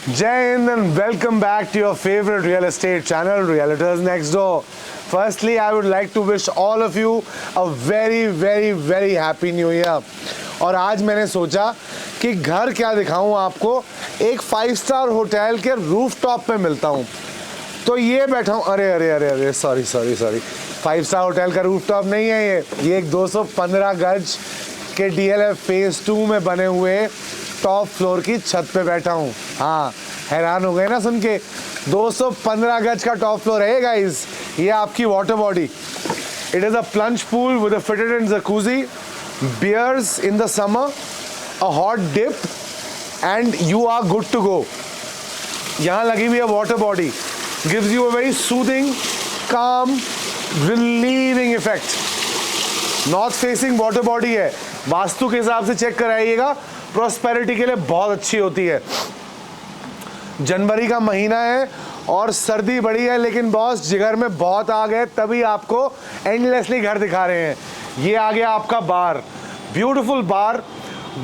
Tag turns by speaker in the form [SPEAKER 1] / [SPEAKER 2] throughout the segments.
[SPEAKER 1] Jai Hind and welcome back to your favorite real estate channel, Realtors Next Door. Firstly, I would like to wish all of you a very happy new year. और आज मैंने सोचा कि घर क्या दिखाऊं आपको, एक 5 स्टार होटल के रूफ टॉप पे मिलता हूं। तो ये बैठा हूं, अरे सॉरी 5 स्टार होटल का रूफ टॉप नहीं है ये एक 215 गज के DLF फेज 2 में बने हुए टॉप फ्लोर की छत पे बैठा हूँ। हाँ, हैरान हो गए ना सुन के, 215 गज का टॉप फ्लोर है गाइस। ये आपकी water body, it is a plunge pool with a fitted in jacuzzi, beers in the summer, a hot dip and you are good to go. यहाँ लगी हुई है water body, gives you a very soothing, calm, relieving effect. North facing water body है, वास्तु के हिसाब से check कराइएगा, prosperity के लिए बहुत अच्छी होती है। जनवरी का महीना है और सर्दी बड़ी है, लेकिन बॉस जिगर में बहुत आग है, तभी आपको एंडलेसली घर दिखा रहे हैं। ये आ गया आपका बार, ब्यूटीफुल बार।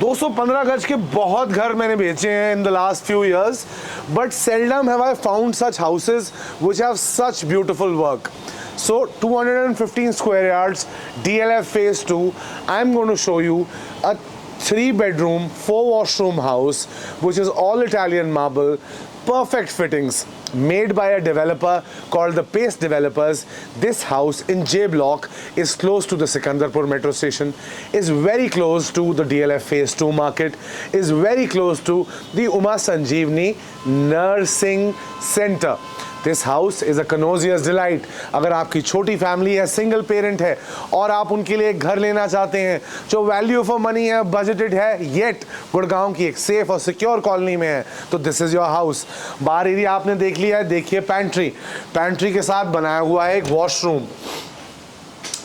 [SPEAKER 1] 215 गज के बहुत घर मैंने बेचे हैं in the last few years, but seldom have I found such houses which have such beautiful work. So 215 square yards, DLF phase 2. I'm going to show you a 3-bedroom, 4-washroom house which is all Italian marble, perfect fittings, made by a developer called the Pace Developers. This house in J Block is close to the Sikandarpur metro station, is very close to the DLF phase 2 market, is very close to the Uma Sanjeevani Nursing Center. This house is a Canosius delight. अगर आपकी छोटी family है, single parent है और आप उनके लिए एक घर लेना चाहते हैं जो वैल्यू फॉर मनी है, बजटेड है, येट गुड़गांव की एक सेफ और सिक्योर कॉलोनी में है, तो दिस इज योर हाउस। बाहर एरिया आपने देख लिया है, देखिए पैंट्री के साथ बनाया हुआ है एक वॉशरूम,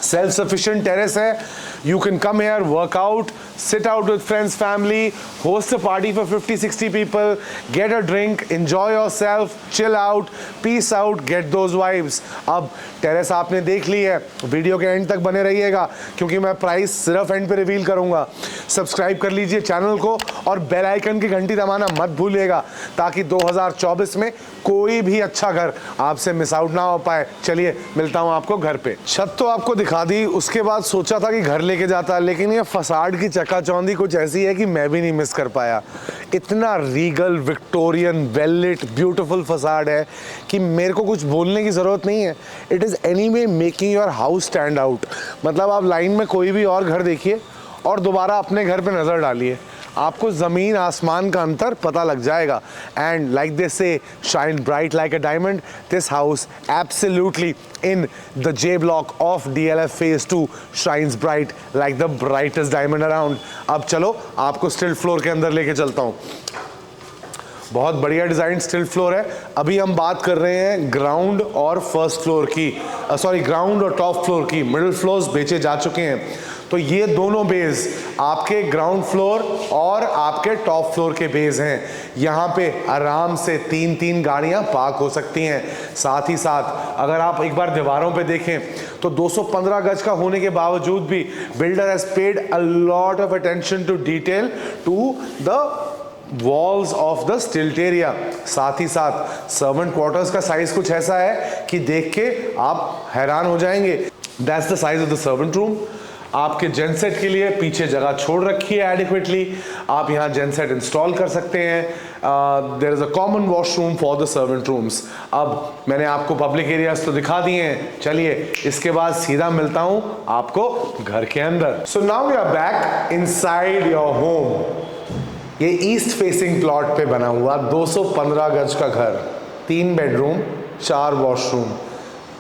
[SPEAKER 1] सेल्फ सफिशिएंट टेरेस है। You can come here, work out, sit out with friends, family, host a party for 50-60 people, get a drink, enjoy yourself, chill out, peace out, get those vibes. अब terrace आपने देख ली है, video के and तक बने रहिएगा क्योंकि मैं प्राइस सिर्फ एंड पे रिवील करूंगा। सब्सक्राइब कर लीजिए चैनल को और बेल आइकन की घंटी दबाना मत भूलिएगा ताकि 2024 में कोई भी अच्छा घर आपसे मिस आउट ना हो पाए। चलिए मिलता हूं आपको घर पे। छत तो आपको दिखा दी, उसके बाद सोचा था कि घर लेके जाता, लेकिन ये फसाड की चकाचौंधी कुछ ऐसी है कि मैं भी नहीं मिस कर पाया। इतना regal, Victorian, well lit, beautiful facade है कि मेरे को कुछ बोलने की ज़रूरत नहीं है। It is anyway making your house stand out. मतलब आप लाइन में कोई भी और घर देखिए और दोबारा अपने घर पे नज़र डालिए, आपको ज़मीन आसमान का अंतर पता लग जाएगा। एंड लाइक दिस से shine bright like a diamond, this house absolutely in the J block of DLF phase 2 shines bright like the brightest diamond around. अब चलो आपको स्टिल फ्लोर के अंदर लेके चलता हूँ। बहुत बढ़िया डिज़ाइन स्टिल फ्लोर है। अभी हम बात कर रहे हैं ग्राउंड और फर्स्ट फ्लोर की, ग्राउंड और टॉप फ्लोर की। मिडिल फ्लोर्स बेचे जा चुके हैं, तो ये दोनों बेस आपके ग्राउंड फ्लोर और आपके टॉप फ्लोर के बेस हैं। यहाँ पे आराम से 3-3 गाड़ियाँ पार्क हो सकती हैं। साथ ही साथ अगर आप एक बार दीवारों पे देखें तो 215 गज का होने के बावजूद भी builder has paid a lot of attention to detail to the walls of the stilt area. साथ ही साथ सर्वेंट क्वार्टर्स का साइज कुछ ऐसा है कि देख के आप हैरान हो जाएंगे। That's the size of the servant room. आपके जेनसेट के लिए पीछे जगह छोड़ रखी है एडिक्वेटली, आप यहाँ जेनसेट इंस्टॉल कर सकते हैं। There is a common washroom for the servant rooms. अब मैंने आपको पब्लिक एरियाज तो दिखा दिए हैं, चलिए इसके बाद सीधा मिलता हूँ आपको घर के अंदर। So now we are back inside your home. ये ईस्ट फेसिंग प्लॉट पे बना हुआ 215 गज का घर, 3 बेडरूम 4 वॉशरूम,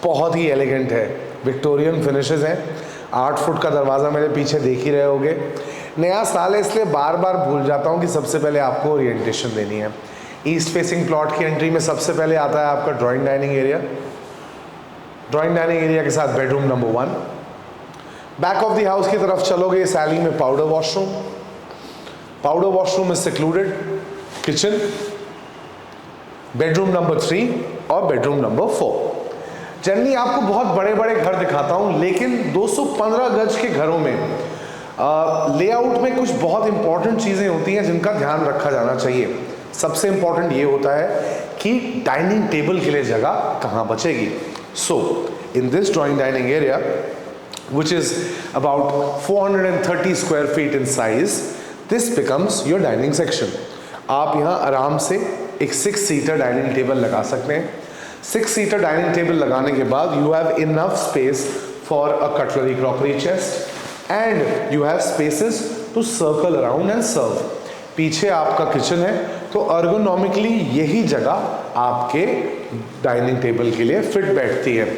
[SPEAKER 1] बहुत ही एलिगेंट है, विक्टोरियन फिनिशेस हैं। 8 फुट का दरवाज़ा मेरे पीछे देख ही रहे होगे। नया साल है इसलिए बार बार भूल जाता हूँ कि सबसे पहले आपको ओरिएंटेशन देनी है। ईस्ट फेसिंग प्लॉट की एंट्री में सबसे पहले आता है आपका drawing dining area. Drawing dining area के साथ bedroom number 1। Back of the house की तरफ चलोगे, इस एली में powder washroom. Powder washroom is secluded kitchen, bedroom number 3 और बेडरूम नंबर 4। जनरली आपको बहुत बड़े बड़े घर दिखाता हूँ, लेकिन 215 गज के घरों में लेआउट में कुछ बहुत इंपॉर्टेंट चीज़ें होती हैं जिनका ध्यान रखा जाना चाहिए। सबसे इंपॉर्टेंट ये होता है कि डाइनिंग टेबल के लिए जगह कहाँ बचेगी। So in this drawing dining area which is about 430 square feet in size, this becomes your dining section. आप यहाँ आराम से एक 6 सीटर डाइनिंग टेबल लगा सकते हैं। 6 सीटर डाइनिंग टेबल लगाने के बाद you have enough space for a cutlery crockery chest and you have spaces to circle around and serve. पीछे आपका किचन है तो ergonomically यही जगह आपके डाइनिंग टेबल के लिए फिट बैठती है।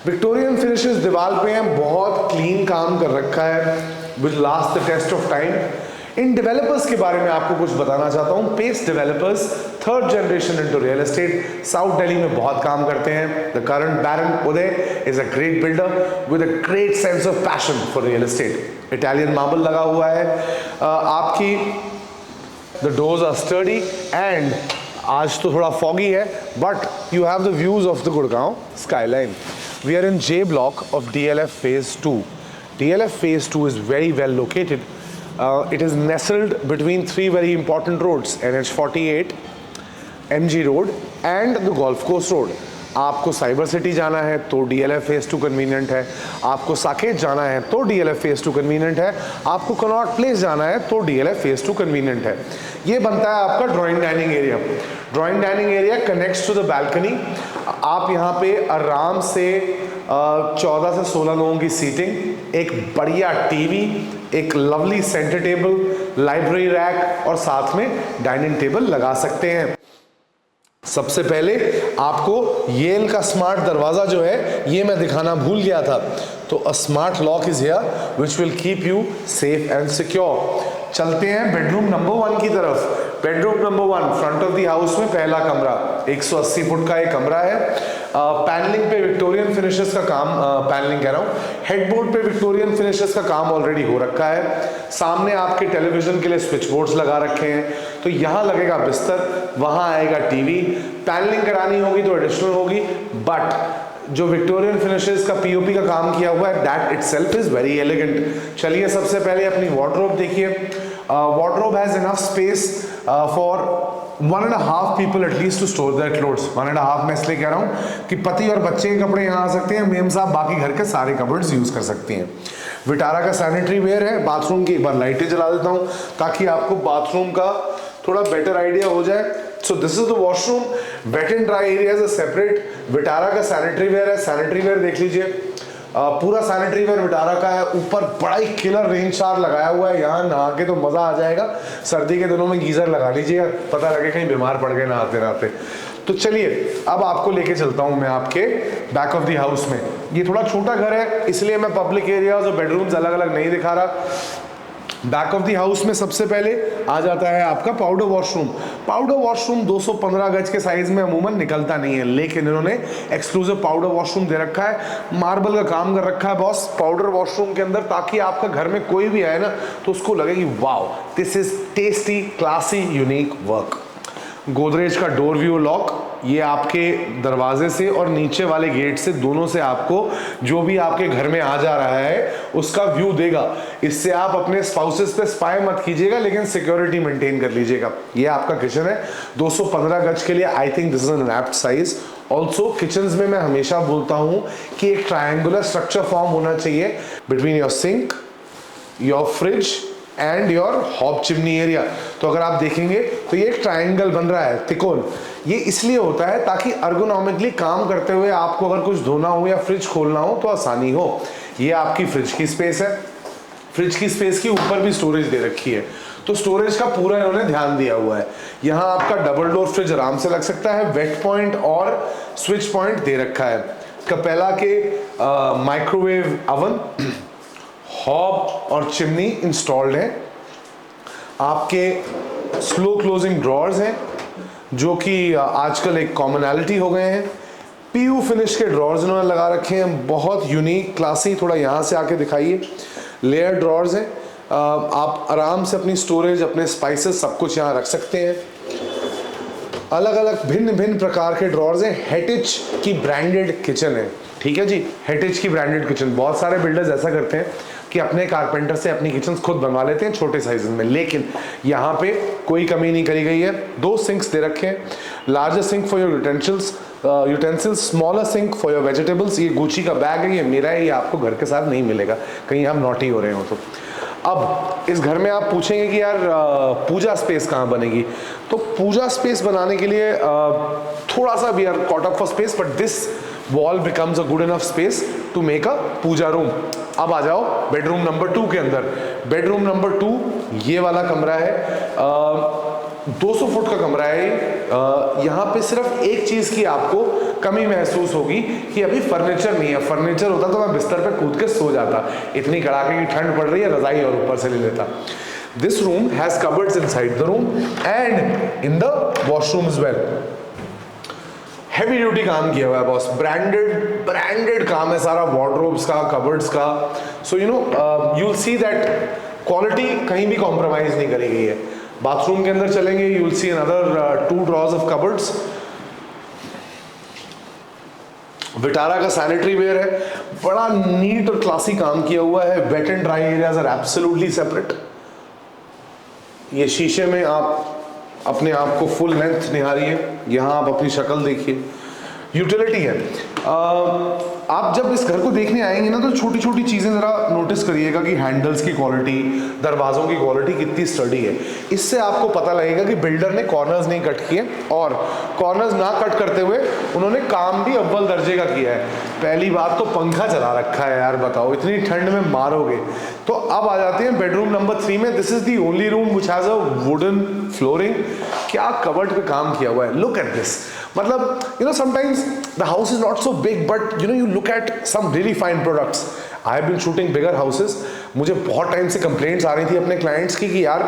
[SPEAKER 1] विक्टोरियन फिनिशेस दीवार पे हैं, बहुत क्लीन काम कर रखा है which last the test of time. इन डेवलपर्स के बारे में आपको कुछ बताना चाहता हूँ। Pace developers, third generation into real estate, south Delhi में बहुत काम करते हैं। The current baron Uday is a great builder with a great sense of passion for real estate. Italian marble लगा हुआ है। आपकी the doors are sturdy and आज तो थोड़ा फॉगी है but you have the views of the Gurgaon skyline. We are in J block of DLF phase 2. DLF phase 2 is very well located. It is nestled between 3 very important roads, NH48, MG Road and the Golf Course Road. आपको cyber city जाना है तो DLF phase 2 convenient है, आपको साकेत जाना है तो DLF phase 2 convenient है, आपको कनॉट प्लेस जाना है तो DLF फेज 2 कन्वीनियंट है। ये बनता है आपका drawing dining area. Drawing dining area connects to the balcony. आप यहाँ पे आराम से 14 से 16 लोगों की सीटिंग, एक बढ़िया टीवी, एक lovely centre table, library rack और साथ में डाइनिंग टेबल लगा सकते हैं। सबसे पहले आपको येल का स्मार्ट दरवाजा जो है ये मैं दिखाना भूल गया था। तो a smart lock is here which will keep you safe and secure. चलते हैं बेडरूम नंबर 1 की तरफ। Bedroom number 1 front of the house में पहला कमरा, 180 फुट का एक कमरा है। पैनलिंग पे विक्टोरियन फिनिशेस का काम, पैनलिंग कह रहा हूँ, हेडबोर्ड पे विक्टोरियन फिनिशेस का काम ऑलरेडी हो रखा है। सामने आपके टेलीविजन के लिए स्विच बोर्ड्स लगा रखे हैं, तो यहाँ लगेगा बिस्तर, वहाँ आएगा टीवी। पैनलिंग करानी होगी तो एडिशनल होगी, बट जो विक्टोरियन फिनिशेस का पीओपी का काम किया हुआ है that itself is very elegant. चलिए सबसे पहले अपनी वार्डरोब देखिए। Wardrobe has enough space for 1.5 people at least to store their clothes। 1.5 मैं इसलिए कह रहा हूँ कि पति और बच्चे के कपड़े यहाँ आ सकते हैं, मेम साहब बाकी घर के सारे कपड़े यूज कर सकती हैं। विटारा का सैनिटरी वेयर है। बाथरूम की एक बार लाइटें जला देता हूँ ताकि आपको बाथरूम का थोड़ा बेटर आइडिया हो जाए। So this is the washroom. Wet and dry area is separate. Vitara का सैनिटरी वेयर है। सैनिटरी वेयर देख लीजिए, पूरा सैनिटरी वेयर विटारा का है। ऊपर बड़ा ही किलर रेन शावर लगाया हुआ है, यहाँ नहा के तो मजा आ जाएगा। सर्दी के दिनों में गीजर लगा लीजिएगा, पता लगे कहीं बीमार पड़ गए नहाते नहाते। तो चलिए अब आपको लेके चलता हूँ मैं आपके बैक ऑफ द हाउस में। ये थोड़ा छोटा घर है इसलिए मैं पब्लिक एरियाज और बेडरूम्स अलग अलग नहीं दिखा रहा। बैक ऑफ द हाउस में सबसे पहले आ जाता है आपका पाउडर वॉशरूम। पाउडर वॉशरूम 215 गज के साइज में अमूमन निकलता नहीं है, लेकिन इन्होंने एक्सक्लूसिव पाउडर वॉशरूम दे रखा है। मार्बल का काम कर रखा है बॉस पाउडर वॉशरूम के अंदर, ताकि आपका घर में कोई भी आए ना तो उसको लगे कि wow this is tasty, classy, unique work. Godrej का डोर व्यू लॉक, ये आपके दरवाजे से और नीचे वाले गेट से दोनों से आपको जो भी आपके घर में आ जा रहा है उसका व्यू देगा। इससे आप अपने स्पाउसेस पे स्पाई मत कीजिएगा, लेकिन सिक्योरिटी मेंटेन कर लीजिएगा। ये आपका किचन है 215 गज के लिए। I think this is an apt size. Also kitchens में मैं हमेशा बोलता हूँ कि एक ट्रायंगुलर स्ट्रक्चर फॉर्म होना चाहिए between your sink, your fridge and your hob chimney area. तो अगर आप देखेंगे तो ये एक ट्रायंगल बन रहा है, त्रिकोण। ये इसलिए होता है ताकि अर्गोनॉमिकली काम करते हुए आपको अगर कुछ धोना हो या फ्रिज खोलना हो तो आसानी हो। ये आपकी फ्रिज की स्पेस है। फ्रिज की स्पेस के ऊपर भी स्टोरेज दे रखी है, तो स्टोरेज का पूरा इन्होंने ध्यान दिया हुआ है। यहाँ आपका डबल डोर फ्रिज आराम से लग सकता है। वेट पॉइंट और स्विच पॉइंट दे रखा है। कपेला के माइक्रोवेव अवन, हॉब और चिमनी इंस्टॉल्ड है। आपके स्लो क्लोजिंग ड्रॉर्स हैं जो कि आजकल एक कॉमनैलिटी हो गए हैं। पीयू फिनिश के ड्रॉर्स इन्होंने लगा रखे हैं, बहुत यूनिक, क्लासी। थोड़ा यहाँ से आके दिखाइए। लेयर ड्रॉर्स हैं, आप आराम से अपनी स्टोरेज, अपने स्पाइसेस सब कुछ यहाँ रख सकते हैं। अलग अलग भिन्न भिन्न प्रकार के ड्रॉर्स हैं। हेटिच की ब्रांडेड किचन है, ठीक है जी, हेटिच की ब्रांडेड किचन। बहुत सारे बिल्डर्स ऐसा करते हैं, कि अपने कारपेंटर से अपनी किचन खुद बनवा लेते हैं छोटे साइज में, लेकिन यहाँ पे कोई कमी नहीं करी गई है। 2 सिंक्स दे रखे हैं, larger sink for your utensils, smaller sink for your vegetables. ये गुची का बैग है, ये मेरा है, ये आपको घर के साथ नहीं मिलेगा, कहीं हम नॉटी हो रहे हो तो। अब इस घर में आप पूछेंगे कि यार पूजा स्पेस कहाँ बनेगी, तो पूजा स्पेस बनाने के लिए थोड़ा सा we are caught up for space, but this wall becomes a good enough space to make a puja room. अब आ जाओ बेडरूम नंबर 2 के अंदर। बेडरूम नंबर 2 ये वाला कमरा है, 200 फुट का कमरा है। यहाँ पे सिर्फ एक चीज़ की आपको कमी महसूस होगी कि अभी फर्नीचर नहीं है। फर्नीचर होता तो मैं बिस्तर पे कूद के सो जाता, इतनी कड़ाके की ठंड पड़ रही है, रजाई और ऊपर से ले लेता। This room has cupboards inside the room and in the washroom as well. Heavy duty काम किया हुआ है बॉस, ब्रांडेड काम है सारा, वार्डरोब्स का, कबर्ड्स का। So you know you will see that quality कहीं भी कॉम्प्रोमाइज नहीं करी गई है। बाथरूम के अंदर चलेंगे, you will see another 2 drawers of cupboards. Vitara का सैनिटरी वेयर है, बड़ा नीट और क्लासी काम किया हुआ है। Wet and dry areas are absolutely separate. ये शीशे में आप अपने आप को फुल लेंथ निहारिए, यहाँ आप अपनी शक्ल देखिए। यूटिलिटी है, आप जब इस घर को देखने आएंगे ना तो छोटी छोटी चीज़ें ज़रा नोटिस करिएगा कि हैंडल्स की क्वालिटी, दरवाज़ों की क्वालिटी कितनी स्टडी है। इससे आपको पता लगेगा कि बिल्डर ने कॉर्नर्स नहीं कट किए, और कॉर्नर्स ना कट करते हुए उन्होंने काम भी अव्वल दर्जे का किया है। पहली बात तो पंखा चला रखा है यार, बताओ इतनी ठंड में मारोगे। तो अब आ जाते हैं बेडरूम नंबर 3 में। This is the only room which has a wooden flooring. क्या कबर्ड पे काम किया हुआ है, लुक एट दिस। मतलब you know sometimes the house is not so big, but you know you look at some really fine products. I have been shooting bigger houses. मुझे बहुत time से कंप्लेंट्स आ रही थी अपने क्लाइंट्स की कि यार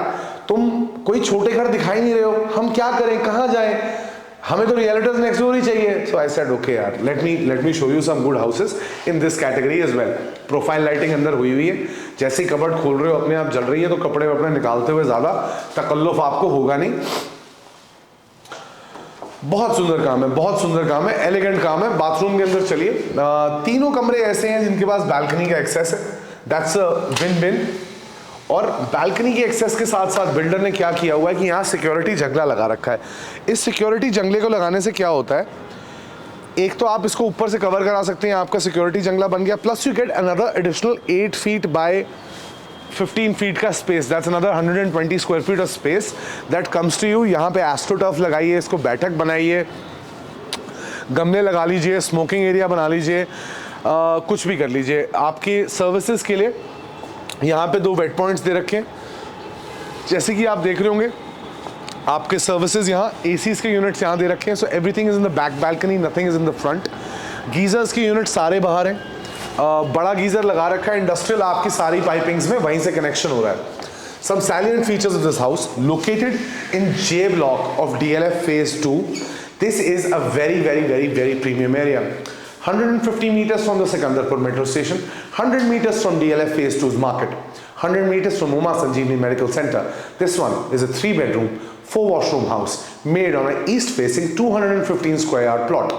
[SPEAKER 1] तुम कोई छोटे घर दिखाई नहीं रहे हो, हम क्या करें, कहाँ जाएं, हमें तो रियलिटर्स नेक्स्ट डोर ही चाहिए। सो आई सेड ओके यार, let me show you some good houses in this category as well. Profile lighting अंदर हुई हुई है, जैसे ही कबर्ड खोल रहे हो अपने आप जल रही है, तो कपड़े अपने निकालते हुए ज़्यादा तकल्लुफ आपको होगा नहीं। बहुत सुंदर काम है, बहुत सुंदर काम है, एलिगेंट काम है। बाथरूम के अंदर चलिए, तीनों कमरे ऐसे हैं जिनके पास बालकनी का एक्सेस है, दैट्स अ विन विन। और बालकनी के एक्सेस के साथ साथ बिल्डर ने क्या किया हुआ है कि यहाँ सिक्योरिटी जंगला लगा रखा है। इस सिक्योरिटी जंगले को लगाने से क्या होता है, एक तो आप इसको ऊपर से कवर करा सकते हैं, आपका सिक्योरिटी जंगला बन गया, plus you get another additional 8 feet by 15 feet का space, that's another 120 square feet of space that comes to you. यहाँ पे एस्ट्रोटर्फ लगाइए, इसको बैठक बनाइए, गमले लगा लीजिए, स्मोकिंग एरिया बना लीजिए, कुछ भी कर लीजिए। आपकी सर्विसेज के लिए यहाँ पे 2 वेट पॉइंट्स दे रखे हैं, जैसे कि आप देख रहे होंगे। आपके सर्विसेज यहाँ, एसीज के यूनिट्स यहाँ दे रखे हैं। So everything is in the back balcony, nothing is in the front. Geysers के यूनिट सारे बाहर हैं, बड़ा गीजर लगा रखा है इंडस्ट्रियल, आपकी सारी पाइपिंग्स में वहीं से कनेक्शन हो रहा है। Some salient features of this house, located in J block of DLF phase 2. This is a very premium area. 150 meters from the Sikandarpur metro station, 100 meters from DLF phase 2's market, 100 meters from Uma Sanjeevani Medical Center. This one is a 3-bedroom, 4-washroom house made on an east-facing 215 square yard plot.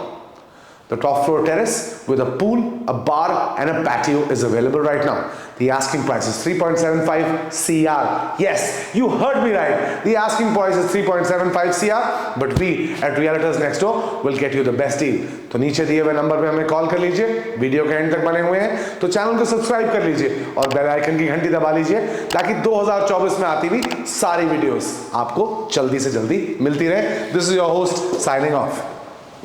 [SPEAKER 1] The top floor terrace with a pool, a bar and a patio is available right now. The asking price is 3.75 CR. Yes, you heard me right. The asking price is 3.75 CR, but we at Realtors Next Door will get you the best deal. तो नीचे दिए हुए number पे हमें call कर लीजिए। Video के and तक बने हुए हैं तो चैनल को सब्सक्राइब कर लीजिए और बेल आइकन की घंटी दबा लीजिए, ताकि 2024 में आती हुई सारी वीडियोस आपको जल्दी से जल्दी मिलती रहे। This is your host signing off.